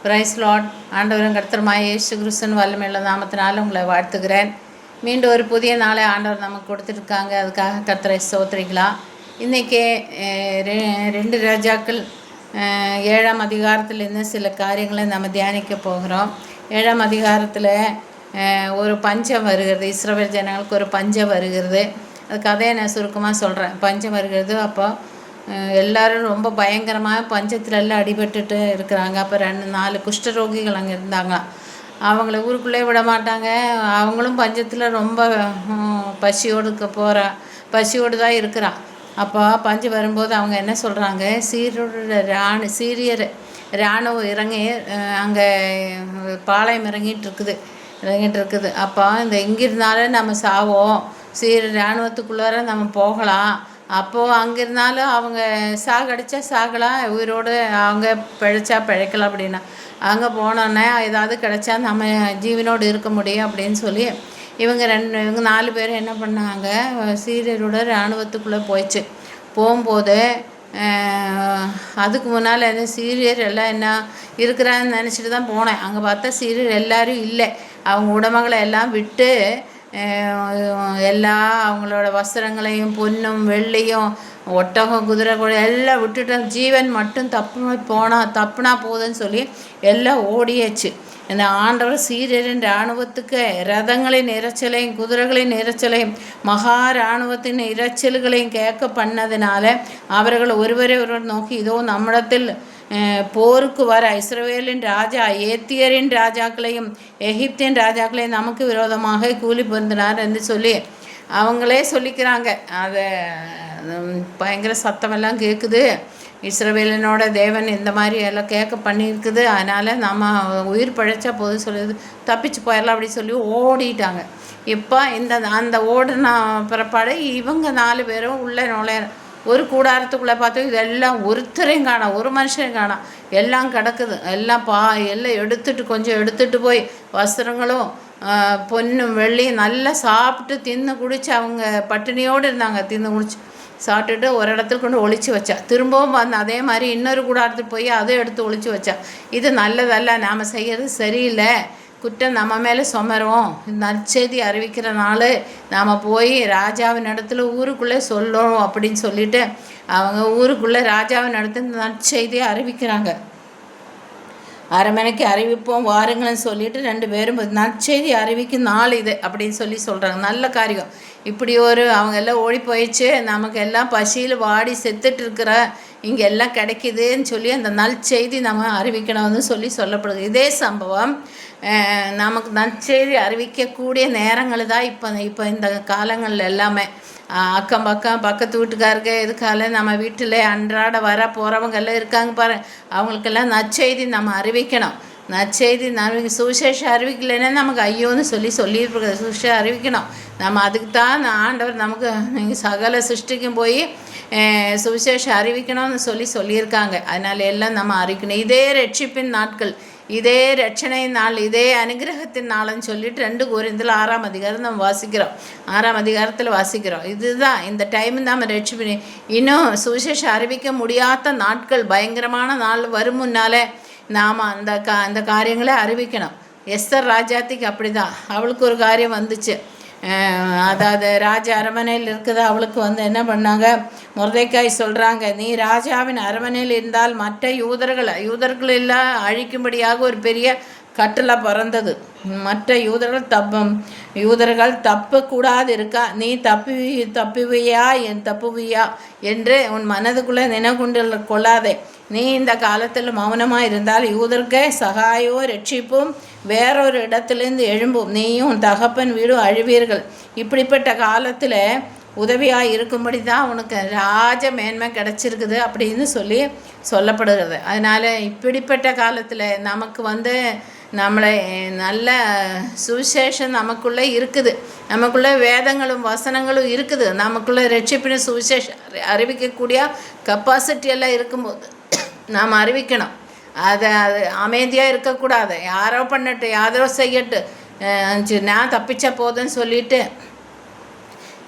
Price Lord. ஆண்டவரும் கர்த்தருமாய இயேசு கிறிஸ்துவின் வல்லமையுள்ள நாமத்தினால உங்களை வாழ்த்துகிறேன். மீண்டும் ஒரு புதிய நாளை ஆண்டவர் நமக்கு கொடுத்துருக்காங்க. அதுக்காக கர்த்தரை ஸ்தோத்திரிக்கலாம். இன்றைக்கி 2 ராஜாக்கள் 7ஆம் அதிகாரத்திலேருந்து சில காரியங்களை நம்ம தியானிக்க போகிறோம். 7ஆம் அதிகாரத்தில் ஒரு பஞ்சம் வருகிறது. இஸ்ரவேல் ஜனங்களுக்கு ஒரு பஞ்சம் வருகிறது. அது கதையை நான் சுருக்கமாக சொல்கிறேன். பஞ்சம் வருகிறது. அப்போ எல்லோரும் ரொம்ப பயங்கரமாக பஞ்சத்தில் எல்லாம் அடிபட்டுட்டு இருக்கிறாங்க. அப்போ 4 குஷ்டரோகிகள் அங்கே இருந்தாங்க. அவங்கள ஊருக்குள்ளே விட மாட்டாங்க. அவங்களும் பஞ்சத்தில் ரொம்ப பசியோடு தான் இருக்கிறான். அப்போ பஞ்சம் வரும்போது அவங்க என்ன சொல்கிறாங்க, சீரியர் இராணுவம் இறங்கி அங்கே பாளையம் இறங்கிட்டு இருக்குது. அப்போ இங்கிருந்தாலும் நம்ம சாவோம், இராணுவத்துக்குள்ளார நம்ம போகலாம். அப்போது அங்கே இருந்தாலும் அவங்க சாகடிச்சா சாகலாம், உயிரோடு அவங்க பிழைக்கலாம். அப்படின்னா அங்கே போனோன்னே ஏதாவது கிடச்சா நம்ம ஜீவனோடு இருக்க முடியும் அப்படின்னு சொல்லி இவங்க 4 பேர் என்ன பண்ணாங்க, சீரியரோட இராணுவத்துக்குள்ளே போகும்போது அதுக்கு முன்னால் சீரியர் எல்லாம் என்ன இருக்கிறான்னு நினச்சிட்டு தான் போனேன். அங்கே பார்த்தா சீரியர் எல்லோரும் இல்லை. அவங்க உடமைகளை எல்லாம் விட்டு எல்லா அவங்களோட வஸ்திரங்களையும் பொன்னும் வெள்ளியும் ஒட்டகம் குதிரை கூட எல்லாம் விட்டுட்டு ஜீவன் மட்டும் தப்புனா போதுன்னு சொல்லி எல்லாம் ஓடியாச்சு. இந்த ஆண்டவர் சீரியரின் இராணுவத்துக்கு ரதங்களின் இரைச்சலையும் குதிரைகளின் இரைச்சலையும் மகா இராணுவத்தின் இரைச்சல்களையும் கேட்க பண்ணதுனால அவர்கள் ஒருவரை நோக்கி, இதோ நம்மிடத்தில் போருக்கு வர இஸ்ரவேலின் ராஜா ஏத்தியரின் ராஜாக்களையும் எகிப்தின் ராஜாக்களையும் நமக்கு விரோதமாக கூலி பொருந்தினார் என்று சொல்லி அவங்களே சொல்லிக்கிறாங்க. அதை பயங்கர சத்தமெல்லாம் கேட்குது. இஸ்ரவேலனோட தேவன் இந்த மாதிரி எல்லாம் கேட்க பண்ணியிருக்குது. அதனால் நம்ம உயிர் பழைச்சா போதும் சொல்லுது, தப்பிச்சு போயிடலாம் அப்படி சொல்லி ஓடிட்டாங்க. இப்போ அந்த ஓடின பிறப்பாடு இவங்க 4 பேரும் உள்ளே நுழைய ஒரு கூடாரத்துக்குள்ளே பார்த்தோம். இதெல்லாம் ஒருத்தரையும் காணோம், ஒரு மனுஷரையும் காணோம். எல்லாம் கிடக்குது. எல்லாம் எல்லாம் கொஞ்சம் எடுத்துகிட்டு போய் வஸ்திரங்களும் பொன்னும் வெள்ளியும் நல்லா சாப்பிட்டு தின்னு குடிச்சு அவங்க பட்டினியோடு இருந்தாங்க. தின்னு குடிச்சு சாப்பிட்டுட்டு ஒரு இடத்துல கொண்டு ஒழிச்சு வச்சா. திரும்பவும் வந்து அதே மாதிரி இன்னொரு கூடாரத்துக்கு போய் அதை எடுத்து ஒழிச்சு வச்சா. இது நல்லதல்ல, நாம் செய்கிறது சரியில்லை, குற்றம் நம்ம மேலே சுமரும். நற்செய்தி அறிவிக்கிற நாள் நாம் போய் ராஜாவின் இடத்துல ஊருக்குள்ளே சொல்லணும் அப்படின்னு சொல்லிட்டு அவங்க ஊருக்குள்ளே ராஜாவின் இடத்துல நற்செய்தியை அறிவிக்கிறாங்க. அரமனைக்கு அறிவிப்போம் வாருங்கள்னு சொல்லிட்டு 2 பேரும் நற்செய்தி அறிவிக்கும் நாள் இது அப்படின்னு சொல்கிறாங்க. நல்ல காரியம். இப்படி அவங்க எல்லாம் ஓடி போயிடுச்சு, நமக்கு எல்லாம் பசியில் வாடி செத்துட்டு இருக்கிற இங்கே எல்லாம் கிடைக்கிதுன்னு சொல்லி அந்த நற்செய்தி நம்ம அறிவிக்கணும்னு சொல்லப்படுது. இதே சம்பவம் நமக்கு நற்செய்தி அறிவிக்கக்கூடிய நேரங்கள் தான் இப்போ இந்த காலங்களில் எல்லாமே. பக்கத்து வீட்டுக்காரங்க இதுக்கால நம்ம வீட்டில் அன்றாட வர போகிறவங்க எல்லாம் இருக்காங்க பாரு, அவங்களுக்கெல்லாம் நற்செய்தி நம்ம அறிவிக்கணும். நற்செய்தி சுவிசேஷம் அறிவிக்கலைன்னா நமக்கு ஐயோன்னு சொல்லியிருக்க. சுவிசேஷம் அறிவிக்கணும். நம்ம அதுக்கு தான் ஆண்டவர் நமக்கு நீங்கள் சகல சிருஷ்டிக்கும் போய் சுவிசேஷம் அறிவிக்கணும்னு சொல்லியிருக்காங்க. அதனால எல்லாம் நம்ம அறிவிக்கணும். இதே ரட்சிப்பின் நாட்கள், இதே ரட்சணை நாள், இதே அனுகிரகத்தின் நாள்னு சொல்லிட்டு 2 கொரிந்தியர் 6ஆம் அதிகாரம் நம்ம 6ஆம் அதிகாரத்தில் வாசிக்கிறோம். இதுதான் இந்த டைம் நம்ம ரட்சிப்பு. இன்னும் சுவிசேஷம் அறிவிக்க முடியாத நாட்கள், பயங்கரமான நாள் வரும் முன்னாலே நாம் அந்த காரியங்களை அறிவிக்கணும். எஸ்தர் ராஜாத்திக்கு அப்படி தான், அவளுக்கு ஒரு காரியம் வந்துச்சு. அதாவது ராஜா அரண்மனையில் இருக்குது. அவளுக்கு என்ன பண்ணாங்க, மொர்தெக்காய் சொல்கிறாங்க, நீ ராஜாவின் அரண்மனையில் இருந்தால் மற்ற யூதர்கள் எல்லாம் அழிக்கும்படியாக ஒரு பெரிய கட்டளை பிறந்தது. மற்ற யூதர்கள் தப்பக்கூடாது இருக்கா, நீ தப்புவியா என்று உன் மனதுக்குள்ளே நினைவுகொண்டு கொள்ளாதே. நீ இந்த காலத்தில் மௌனமாக இருந்தால் யூதர்க்கே சகாயோ ரட்சிப்பும் வேறொரு இடத்துலேருந்து எழும்பும், நீயும் தகப்பன் வீடும் அழிவீர்கள். இப்படிப்பட்ட காலத்தில் உதவியாக இருக்கும்படி தான் உனக்கு ராஜ மேன்மை கிடச்சிருக்குது அப்படின்னு சொல்லப்படுகிறது. அதனால் இப்படிப்பட்ட காலத்தில் நமக்கு நம்மளை நல்ல சுவிசேஷம் நமக்குள்ளே இருக்குது, நமக்குள்ளே வேதங்களும் வசனங்களும் இருக்குது, நமக்குள்ளே ரட்சிப்பின சுவிசேஷம் அறிவிக்கக்கூடிய கெப்பாசிட்டி எல்லாம் இருக்கும்போது நாம் அறிவிக்கணும். அது அமைதியாக இருக்கக்கூடாது. யாரோ பண்ணட்டு யாரோ செய்யட்டு நான் தப்பிச்ச போதுன்னு சொல்லிட்டு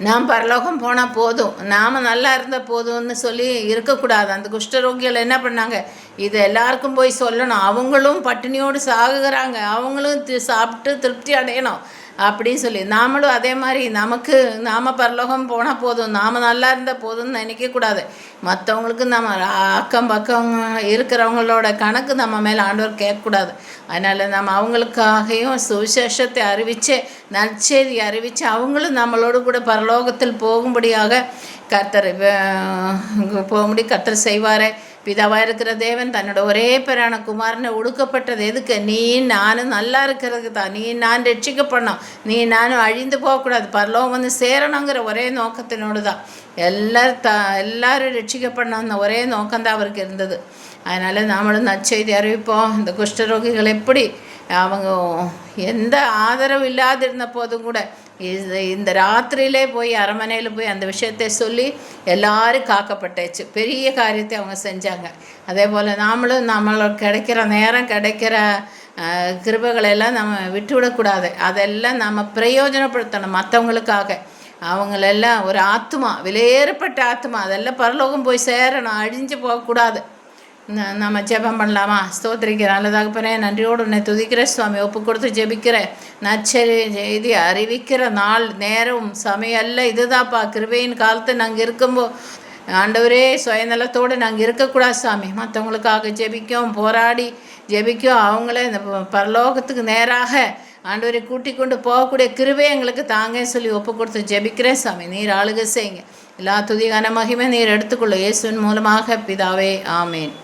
நாம் பரலோகம் போனால் போதும், நாம் நல்லா இருந்தால் போதும்னு சொல்லி இருக்கக்கூடாது. அந்த குஷ்டரோகிகள் என்ன பண்ணாங்க, இது எல்லாருக்கும் போய் சொல்லணும், அவங்களும் பட்டினியோடு சாகுகிறாங்க, அவங்களும் சாப்பிட்டு திருப்தி அடையணும் அப்படின்னு சொல்லி நாமளும் அதே மாதிரி நாம் பரலோகம் போனால் போதும், நாம் நல்லா இருந்தால் போதும்னு நினைக்கக்கூடாது. மற்றவங்களுக்கு நம்ம அக்கம் பக்கம் இருக்கிறவங்களோட கணக்கு நம்ம மேலே ஆண்டவர் கேட்கக்கூடாது. அதனால் நம்ம அவங்களுக்காகவும் சுவிசேஷத்தை அறிவித்து நற்செய்தி அறிவித்து அவங்களும் நம்மளோடு கூட பரலோகத்தில் போகும்படியாக கர்த்தர் செய்வாரே. பிதாவாக இருக்கிற தேவன் தன்னோட ஒரே பேரான குமாரனை ஒடுக்கப்பட்டது எதுக்கு? நீ நானும் நல்லா இருக்கிறதுக்கு தான். நீ நான் ரட்சிக்கப்படணும், நீ நானும் அழிந்து போகக்கூடாது, பரலோகம் வந்து சேரணுங்கிற ஒரே நோக்கத்தினோடு தான். எல்லாரும் ரட்சிக்கப்படணும்னு ஒரே நோக்கம்தான் அவருக்கு இருந்தது. அதனால் நாமளும் நற்செய்தி அறிவிப்போம். இந்த குஷ்டரோகிகள் எப்படி அவங்க எந்த ஆதரவு இல்லாதிருந்த போதும் கூட இந்த ராத்திரியிலே போய் அரண்மனையில் போய் அந்த விஷயத்தை சொல்லி எல்லாரும் காக்கப்பட்டாச்சு. பெரிய காரியத்தை அவங்க செஞ்சாங்க. அதே போல் நாமளும் நம்மளுக்கு கிடைக்கிற நேரம் கிடைக்கிற கிருபைகளெல்லாம் நம்ம விட்டுவிடக்கூடாது. அதெல்லாம் நம்ம பிரயோஜனப்படுத்தணும் மற்றவங்களுக்காக. அவங்களெல்லாம் ஒரு ஆத்மா, விலையேறப்பட்ட ஆத்மா, அதெல்லாம் பரலோகம் போய் சேரணும், அழிஞ்சு போகக்கூடாது. நம்ம ஜெபம் பண்ணலாமா? ஸ்தோத்திரிக்கிற நல்லதாகப்பனே, நன்றியோடு உன்னை துதிக்கிற சுவாமி, ஒப்பு கொடுத்து ஜெபிக்கிற நற்செய்தி அறிவிக்கிற நாள் நேரம் சமயல்ல இதுதான்ப்பா. கிருபையின் காலத்தை நாங்கள் இருக்கும்போது ஆண்டவரே சுயநலத்தோடு நாங்கள் இருக்கக்கூடாது சாமி. மற்றவங்களுக்காக ஜெபிக்கும், போராடி ஜெபிக்கும், அவங்களே இந்த பரலோகத்துக்கு நேராக ஆண்டவரை கூட்டி கொண்டு போகக்கூடிய கிருபை எங்களுக்கு தாங்க சொல்லி ஒப்பு கொடுத்து ஜெபிக்கிறேன் சாமி. நீர் ஆளுகை செய்யுங்க. எல்லா துதிகான மகிமை நீர் எடுத்துக்கொள்ள இயேசுவின் மூலமாக பிதாவே, ஆமேன்.